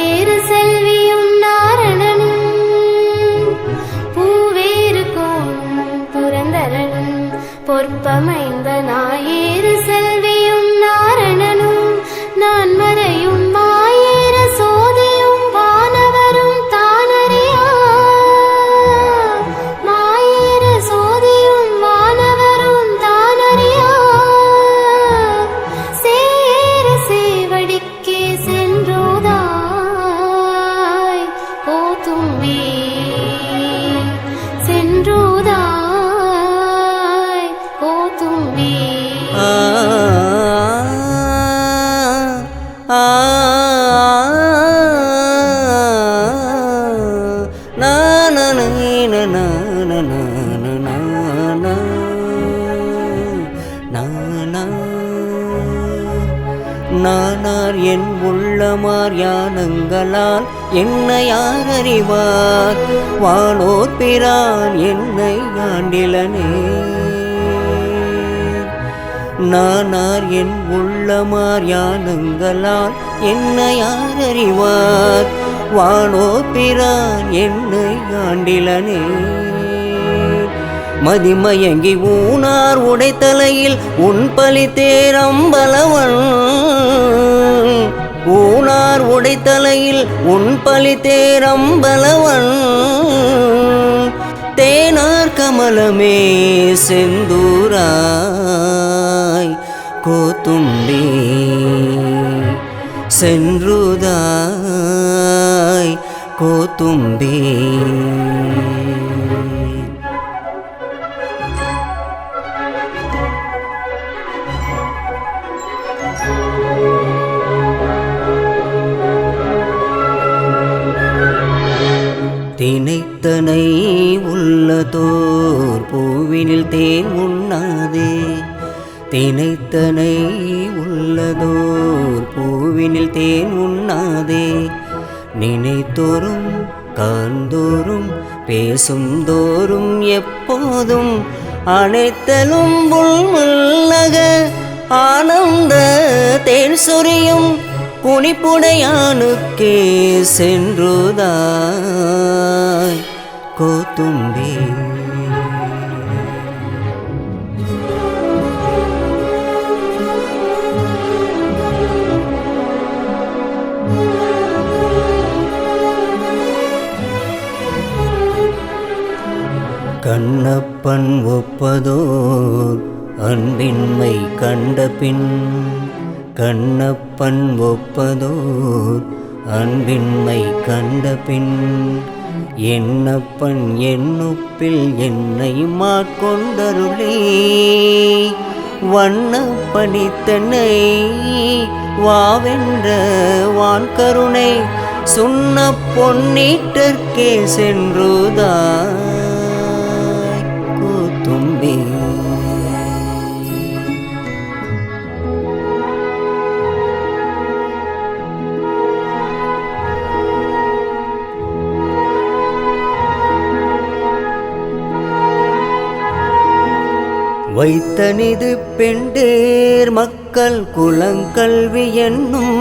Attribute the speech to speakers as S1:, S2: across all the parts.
S1: நாயேறு செல்வியும் நாரணனும் பூவேறு கோணும் புரந்தரனும் பொற்பமைந்த நாயேறு செல்வியும் நாரணனும் நான் மறையும் மாயேற சோதியும் வானவரும் தானறியா மாயேற சோதியும் வானவரும் தானறியா சேர சேவடிக்கே சென்றோதாய் போதும்பி சென்றோதாய் போதும்பி
S2: நானார் என் உள்ளமார் யானங்களால் என்னை யார் அறிவார் வானோர் பிரான் என்னை ஆண்டிலனே நானார் என் உள்ளமார் யானங்களால் என்னை யார் அறிவார் வானோர் பிரான் என்னை ஆண்டிலனே மதிமயங்கி ஊனார் உடைத்தலையில் உன் பலி தேரம்பலவன் ஊனார் உடைத்தலையில் உன் பலி தேரம்பலவன் தேனார் கமலமே செந்தூராய் கோத்தும்பி சென்றுதாய் கோத்தும்பி தினைத்தனை உள்ளதோர் பூவினில் தேன் உண்ணாதே தினைத்தனை உள்ளதோர் பூவினில் தேன் உண்ணாதே நினைத்தோறும் காண்தோறும் பேசும் தோறும் எப்போதும் அனைத்தலும் புல்மல்லக ஆனந்த தேன் சொரியும் குனிப்புடையானுக்கே சென்றுதாய் கோத்தும்பி கண்ணப்பன் ஒப்பதோர் அன்பின்மை கண்டபின் கண்ணப்பன் ஒப்பதோர் அன்பின்மை கண்டபின் என்னப்பன் என்னுப்பில் என்னை மாட்கொண்டருளே வண்ணப்பணித்தனை வாவென்ற வான்கருணை சுண்ண பொன்னீட்டற்கே சென்றுதாய் கூத்தும்பி வைத்தனிது பெண்டேர் மக்கள் குலங்கல்வி என்னும்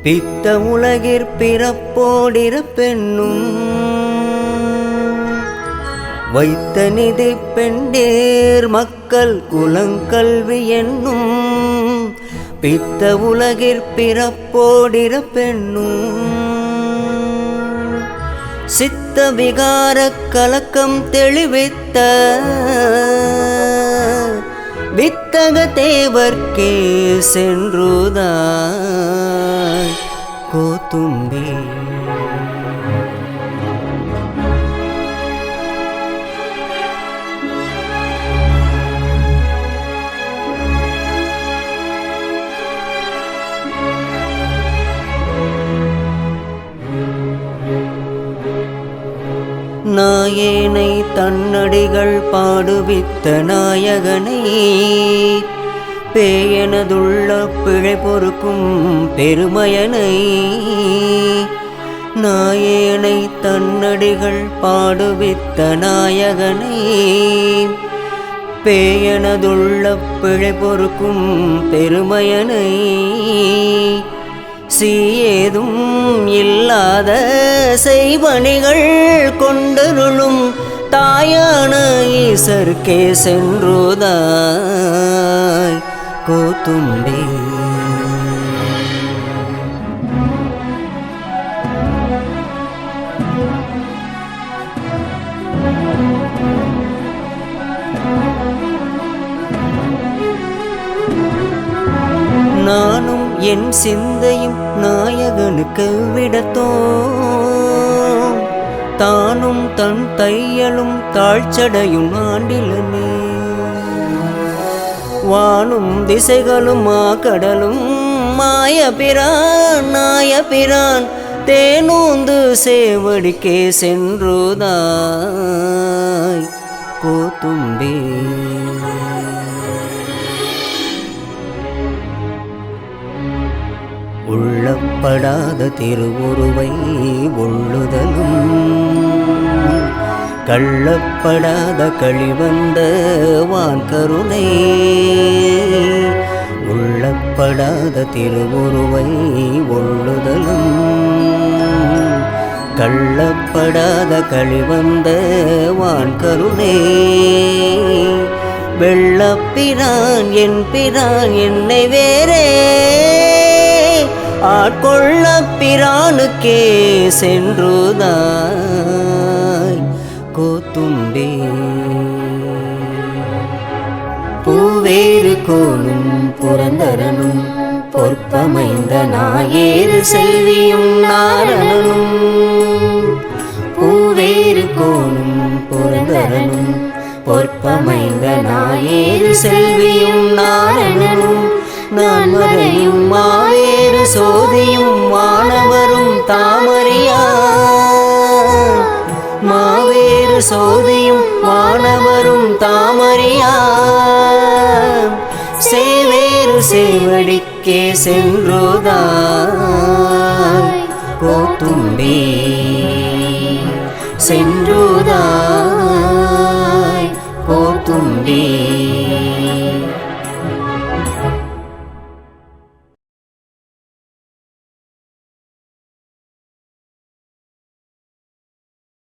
S2: பித்த உலகிற் பிறப்போடிற பெண்ணும் வைத்தனிது பெண்டேர் மக்கள் குலங்கல்வி என்னும் பித்த உலகிற் பிறப்போடிற பெண்ணும் சித்த விகார கலக்கம் தெளிவித்த வித்தக தேவர்க்கே சென்றுதாய் கோத்தும்பி நாயேனை தன்னடிகள் பாடுவித்த நாயகனை பேயனதுள்ள பிழை பொறுக்கும் பெருமையனை நாயேனை தன்னடிகள் பாடுவித்த நாயகனை பேயனதுள்ள பிழை பொறுக்கும் பெருமையனை சீயேதும் இல்லாத செய்வனிகள் கொண்டருளும் தாயான ஈசர்க்கே சென்றுதாய் கோத்தும்பி. நானும் என் சிந்தையும் நாயகனுக்கு விடத்தோம், தானும் தன் தையலும் தாழ்ச்சடையும் ஆண்டிலனே. வானும் திசைகளும் கடலும் மாயபிரான் நாயபிரான் தேனூந்து சேவடிக்கே சென்றுதாய் கோத்தும்பி. உள்ளப்படாத திருவுருவை உள்ளுதலும் கள்ளப்படாத கழிவந்த வான்கருணை. உள்ளப்படாத திருவுருவை உள்ளுதலும் கள்ளப்படாத கழிவந்த வான்கருணை. வெள்ளப்பிரான் என் பிரான் என்னை வேறே ஆட்கொள்ள பிரானுக்கே சென்றுதாய் கோத்தும்பி. பூவேறு கோலும் புரந்தரனும் பொற்பமைந்த நாயேறு செல்வியும் நாரணனும். பூவேறு கோலும் புரந்தரனும் பொற்பமைந்த நாயேறு செல்வியும் நாரணனும். நான் மறையும் மாவேறு சோதியும் வானவரும் தாமரையா. மாவேறு சோதியும் வானவரும் தாமரையா. சேவேறு சேவடிக்கே சென்றுதாய் கோத்தும்பி.